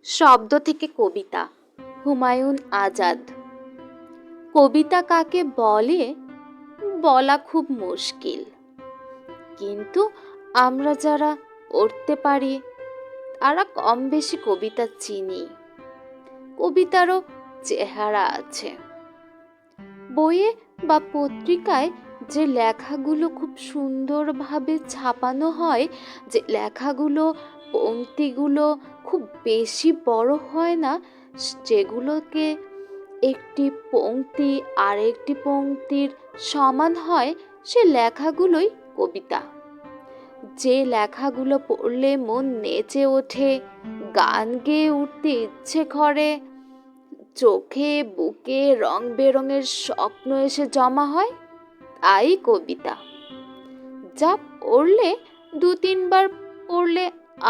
শব্দ থেকে কবিতা, হুমায়ুন আজাদ। কবিতা কাকে বলে বলা খুব মুশকিল, কিন্তু আমরা যারা পড়তে পারি তারা কম বেশি কবিতা চিনি। কবিতারও চেহারা আছে। বইয়ে বা পত্রিকায় যে লেখাগুলো খুব সুন্দরভাবে ছাপানো হয়, যে লেখাগুলো পংক্তিগুলো খুব বেশি বড় হয় না, যেগুলোকে একটি পংক্তি আর একটি পংক্তির সমান হয়, সে লেখাগুলোই কবিতা। যে লেখাগুলো পড়লে মন নেচে ওঠে, গান গেয়ে উঠতে ইচ্ছে করে, চোখে বুকে রং বেরঙের স্বপ্ন এসে জমা হয়, তাই কবিতা। যা পড়লে 2-3 বার পড়লে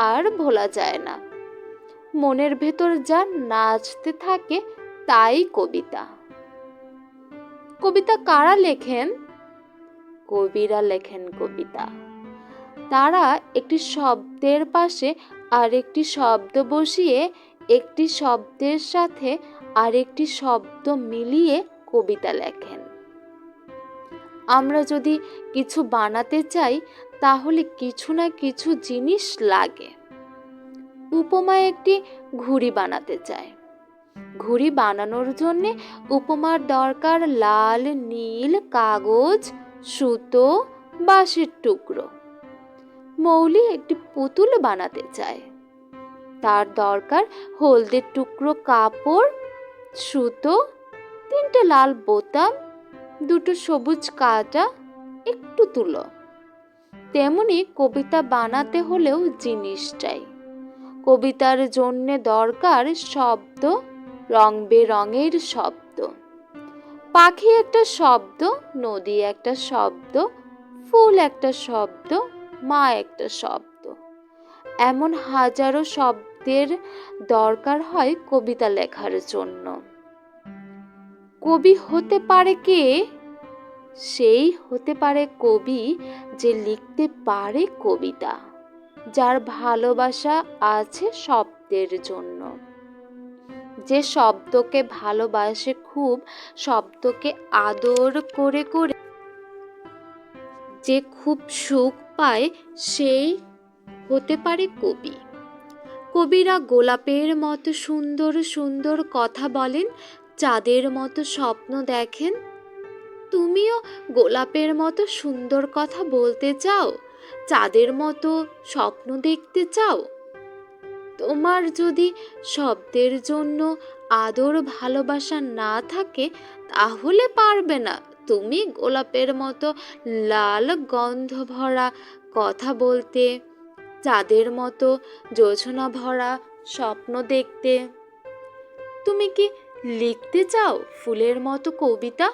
আর ভোলা যায় না, মনের ভেতর যা নাচতে থাকে, তাই কবিতা। কবিতা কারা লেখেন? কবিরা লেখেন কবিতা। তারা একটি শব্দের পাশে আরেকটি শব্দ বসিয়ে একটি শব্দের সাথে আরেকটি শব্দ মিলিয়ে কবিতা লেখেন। আমরা যদি কিছু বানাতে চাই, তাহলে কিছু না কিছু জিনিস লাগে। উপমা একটি ঘুড়ি বানাতে চায়। ঘুড়ি বানানোর জন্যে উপমার দরকার লাল নীল কাগজ, সুতো, বাঁশের টুকরো। মৌলি একটি পুতুল বানাতে চায়। তার দরকার হলদের টুকরো কাপড়, সুতো, 3টে লাল বোতাম, 2টো সবুজ কাঁটা, একটু তুলো। তেমনি কবিতা বানাতে হলেও জিনিস চাই। কবিতার জন্যে দরকার শব্দ, রং বেরঙের শব্দ। পাখি একটা শব্দ, নদী একটা শব্দ, ফুল একটা শব্দ, মা একটা শব্দ। এমন হাজারো শব্দের দরকার হয় কবিতা লেখার জন্য। কবি হতে পারে কে? সেই হতে পারে কবি যে লিখতে পারে কবিতা, যার ভালোবাসা আছে শব্দের জন্য, যে শব্দকে ভালোবাসে খুব, শব্দকে আদর করে করে যে খুব সুখ পায়, সেই হতে পারে কবি। কবিরা গোলাপের মতো সুন্দর সুন্দর কথা বলেন, চাঁদের মতো স্বপ্ন দেখেন। তুমিও গোলাপের মতো সুন্দর কথা বলতে চাও, চাঁদের মতো স্বপ্ন দেখতে চাও। তোমার যদি শব্দের জন্য আদর ভালোবাসা না থাকে, তাহলে পারবে না তুমি গোলাপের মতো লাল গন্ধ ভরা কথা বলতে, চাঁদের মতো জোছনা ভরা স্বপ্ন দেখতে। তুমি কি লিখতে চাও ফুলের মতো কবিতা?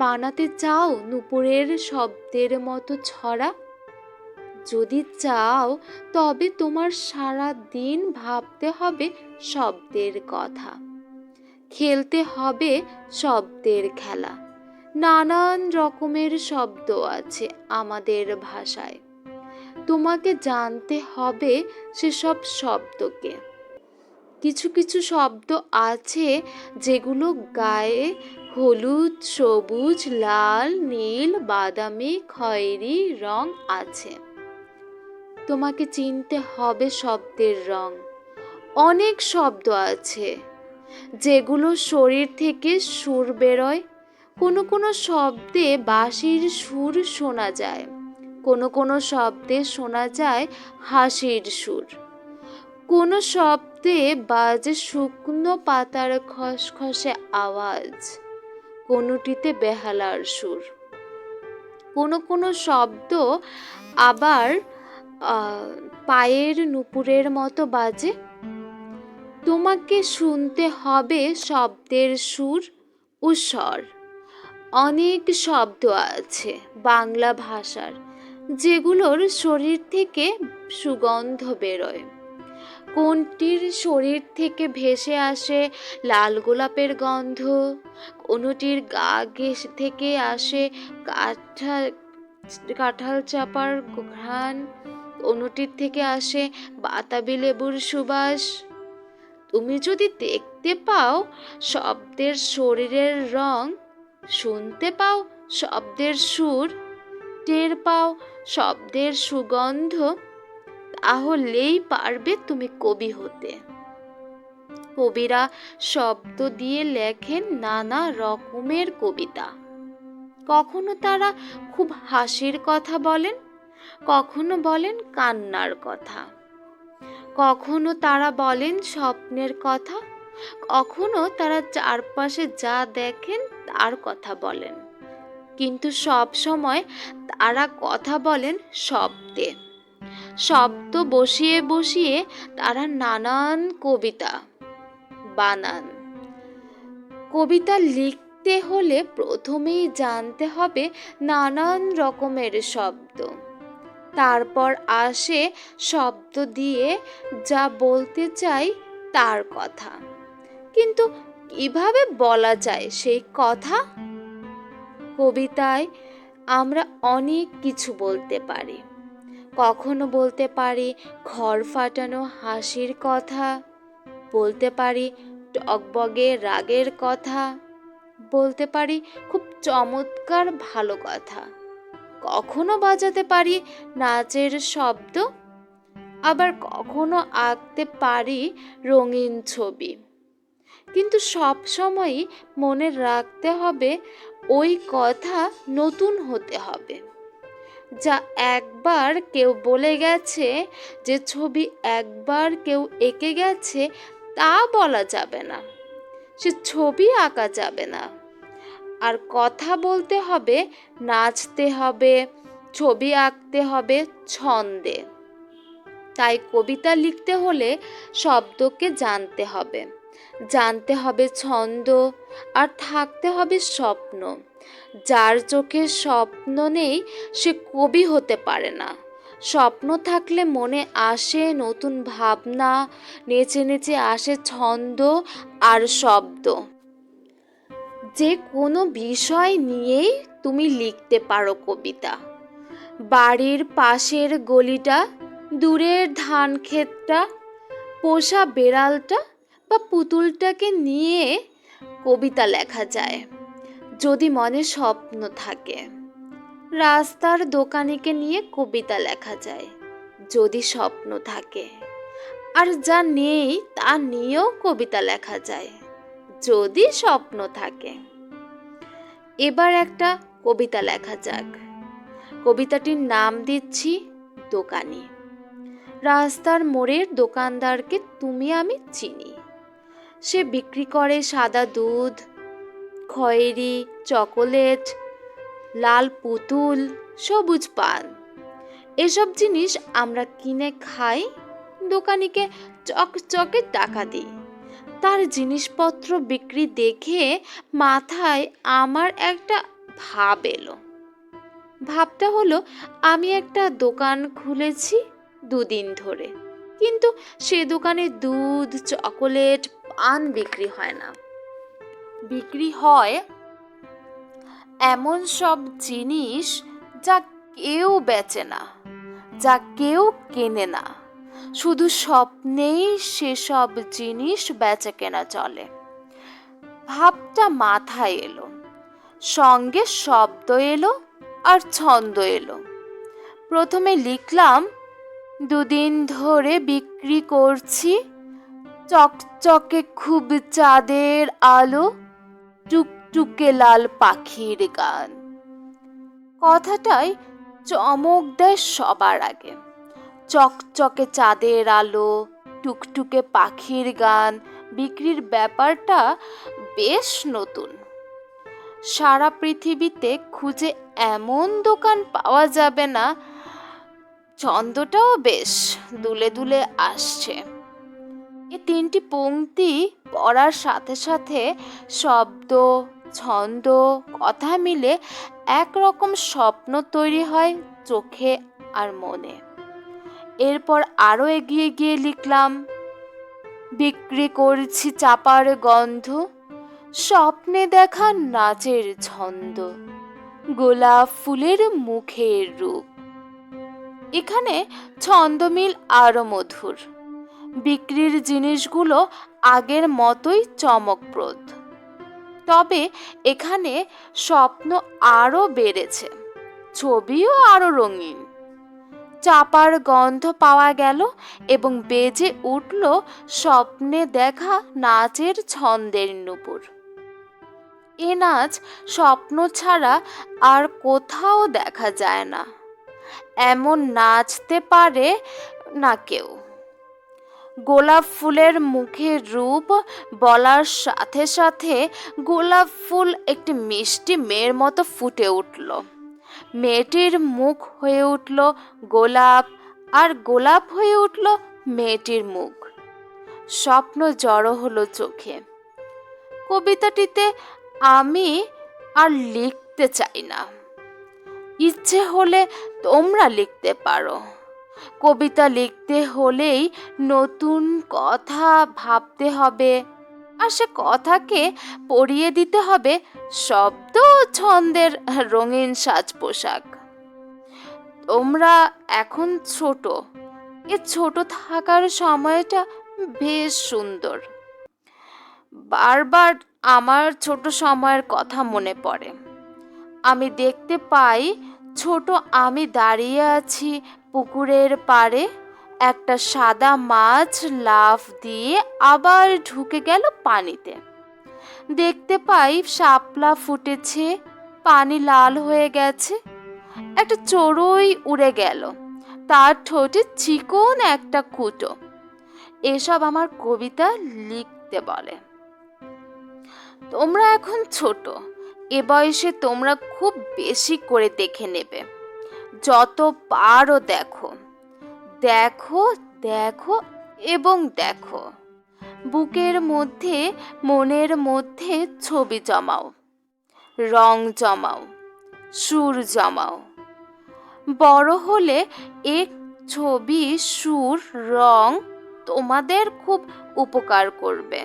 বানাতে চাও নূপুরের শব্দের মতো ছড়া? যদি চাও, তবে তোমার সারা দিন ভাবতে হবে শব্দের কথা, খেলতে হবে শব্দের খেলা। নানান রকমের শব্দ আছে আমাদের ভাষায়। তোমাকে জানতে হবে সেসব শব্দকে। কিছু কিছু শব্দ আছে যেগুলো গায়ে হলুদ, সবুজ, লাল, নীল, বাদামি, খয়েরি রং আছে। তোমাকে চিনতে হবে শব্দের রং। অনেক শব্দ আছে যেগুলো শরীর থেকে সুর বেরোয়। কোনো কোনো শব্দে বাঁশির সুর শোনা যায়, কোনো কোনো শব্দে শোনা যায় হাসির সুর, কোনো শব্দে বাজে শুকনো পাতার খসখসে আওয়াজ, কোনোটিতে বেহালার সুর। কোনো কোনো শব্দ আবার পায়ের নূপুরের মতো বাজে। তোমাকে শুনতে হবে শব্দের সুর ও স্বর। অনেক শব্দ আছে বাংলা ভাষার যেগুলোর শরীর থেকে সুগন্ধ বেরোয়। কোনটির শরীর থেকে ভেসে আসে লাল গোলাপের গন্ধ, কোনোটির গা থেকে আসে কাঁঠাল চাপার ঘ্রাণ, কোনোটির থেকে আসে বাতাবি লেবুর সুবাস। তুমি যদি দেখতে পাও শব্দের শরীরের রং, শুনতে পাও শব্দের সুর, টের পাও শব্দের সুগন্ধ, তাহলেই পারবে তুমি কবি হতে। কবিরা শব্দ দিয়ে লেখেন নানা রকমের কবিতা। কখনো তারা খুব হাসির কথা বলেন, কখনো বলেন কান্নার কথা, কখনো তারা বলেন স্বপ্নের কথা, কখনো তারা চারপাশে যা দেখেন তার কথা বলেন। কিন্তু সব সময় তারা কথা বলেন শব্দে। শব্দ বসিয়ে বসিয়ে তারা নানান কবিতা বানান। কবিতা লিখতে হলে প্রথমেই জানতে হবে নানান রকমের শব্দ, তারপর আসে শব্দ দিয়ে যা বলতে চাই তার কথা। কিন্তু কিভাবে বলা যায় সেই কথা? কবিতায় আমরা অনেক কিছু বলতে পারি। কখনো বলতে পারি ঘর ফাটানো হাসির কথা, বলতে পারি টগবগে রাগের কথা, বলতে পারি খুব চমৎকার ভালো কথা, কখনো বাজাতে পারি নাচের শব্দ, আবার কখনো আঁকতে পারি রঙিন ছবি। কিন্তু সব সময়ই মনে রাখতে হবে ওই কথা নতুন হতে হবে। যা একবার কেউ বলে গেছে, যে ছবি একবার কেউ এঁকে গেছে, তা বলা যাবে না, সে ছবি আঁকা যাবে না। আর কথা বলতে হবে, নাচতে হবে, ছবি আঁকতে হবে ছন্দে। তাই কবিতা লিখতে হলে শব্দকে জানতে হবে, জানতে হবে ছন্দ, আর থাকতে হবে স্বপ্ন। যার চোখে স্বপ্ন নেই সে কবি হতে পারে না। স্বপ্ন থাকলে মনে আসে নতুন ভাবনা, নেচে নেচে আসে ছন্দ আর শব্দ। যে কোনো বিষয় নিয়েই তুমি লিখতে পারো কবিতা। বাড়ির পাশের গলিটা, দূরের ধান ক্ষেতটা, পোষা বেড়ালটা বা পুতুলটাকে নিয়ে কবিতা লেখা যায় যদি মনে স্বপ্ন থাকে। রাস্তার দোকানিকে নিয়ে কবিতা লেখা যায় যদি স্বপ্ন থাকে। আর যা নেই তা নিয়েও কবিতা লেখা যায় যদি স্বপ্ন থাকে। এবার একটা কবিতা লেখা যাক। কবিতাটির নাম দিচ্ছি দোকানি। রাস্তার মোড়ের দোকানদারকে তুমি আমি চিনি। সে বিক্রি করে সাদা দুধ, খয়েরি চকোলেট, লাল পুতুল, সবুজ পান। এসব জিনিস আমরা কিনে খাই, দোকানিকে চকচকে টাকা দিই। তার জিনিসপত্র বিক্রি দেখে মাথায় আমার একটা ভাব এলো। ভাবটা হলো, আমি একটা দোকান খুলেছি 2 দিন ধরে, কিন্তু সে দোকানে দুধ, চকোলেট, পান বিক্রি হয় না। বিক্রি হয় এমন সব জিনিস যা কেউ বেচে না, যা কেউ কেনে না। শুধু স্বপ্নেই সেসব জিনিস বেচা কেনা চলে। ভাবটা মাথায় এলো, সঙ্গে শব্দ এলো আর ছন্দ এলো। প্রথমে লিখলাম, 2 দিন ধরে বিক্রি করছি চকচকে খুব চাঁদের আলো, টুকটুকে লাল পাখির গান। কথাটাই চমক দেয় সবার আগে। চকচকে চাঁদের আলো, টুকটুকে পাখির গান, বিক্রির ব্যাপারটা বেশ নতুন। সারা পৃথিবীতে খুঁজে এমন দোকান পাওয়া যাবে না। ছন্দটাও বেশ দুলে দুলে আসছে। এই 3টি পংক্তি পড়ার সাথে সাথে শব্দ, ছন্দ, কথা মিলে একরকম স্বপ্ন তৈরি হয় চোখে আর মনে। এরপর আরো এগিয়ে গিয়ে লিখলাম, বিক্রি করছি চাপার গন্ধ, স্বপ্নে দেখা নাচের ছন্দ, গোলাপ ফুলের মুখের রূপ। এখানে ছন্দমিল আরো মধুর। বিক্রির জিনিসগুলো আগের মতোই চমকপ্রদ, তবে এখানে স্বপ্ন আরো বেড়েছে, ছবিও আরো রঙিন। চাপার গন্ধ পাওয়া গেল এবং বেজে উঠল স্বপ্নে দেখা নাচের ছন্দের নূপুর। এ নাচ স্বপ্ন ছাড়া আর কোথাও দেখা যায় না, এমন নাচতে পারে না কেউ। গোলাপ ফুলের মুখের রূপ বলার সাথে সাথে গোলাপ ফুল একটি মিষ্টি মেয়ের মতো ফুটে উঠল। মেয়েটির মুখ হয়ে উঠল গোলাপ, আর গোলাপ হয়ে উঠল মেয়েটির মুখ। স্বপ্ন জড়ো হলো চোখে। কবিতাটিতে আমি আর লিখতে চাই না, ইচ্ছে হলে তোমরা লিখতে পারো। কবিতা লিখতে হলেই নতুন কথা ভাবতে হবে, আর সে কথাকে পরিয়ে দিতে হবে শব্দ ও ছন্দের রঙিন সাজ পোশাক। তোমরা এখন ছোট, এ ছোট থাকার সময়টা বেশ সুন্দর। বারবার আমার ছোট সময়ের কথা মনে পড়ে। আমি দেখতে পাই ছোট আমি দাঁড়িয়ে আছি পুকুরের পাড়ে, একটা সাদা মাছ লাফ দিয়ে আবার ঢুকে গেল পানিতে। দেখতে পাই শাপলা ফুটেছে, পানি লাল হয়ে গেছে। একটা চড়ুই উড়ে গেল, তার ঠোঁটে চিকন একটা কুটো। এসব আমার কবিতা লিখতে বলে। তোমরা এখন ছোট, এ বয়সে তোমরা খুব বেশি করে দেখে নেবে, যত পারো দেখো, দেখো দেখো এবং দেখো। বুকের মধ্যে মনের মধ্যে ছবি জমাও, রং জমাও, সুর জমাও। বড় হলে এক ছবি, সুর, রং তোমাদের খুব উপকার করবে।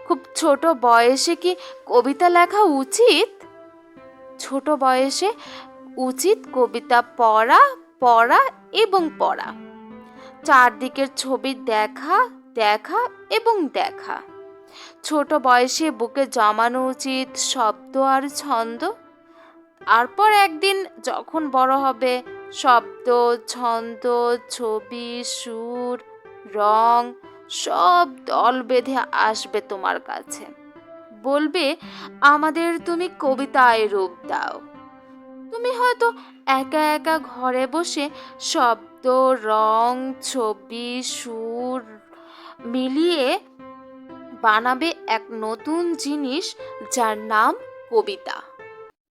খুব ছোট বয়সে কি কবিতা লেখা উচিত? ছোট বয়সে উচিত কবিতা পড়া, পড়া এবং পড়া। চারদিকের ছবি দেখা, দেখা এবং দেখা। ছোট বয়সে বুকে জমানো উচিত শব্দ আর ছন্দ। তারপর একদিন যখন বড় হবে, শব্দ, ছন্দ, ছবি, সুর, রং সব দল বেঁধে আসবে তোমার কাছে, বলবে আমাদের তুমি কবিতায় রূপ দাও। তুমি হয়তো একা একা ঘরে বসে শব্দ, রং, ছবি, সুর মিলিয়ে বানাবে এক নতুন জিনিস, যার নাম কবিতা।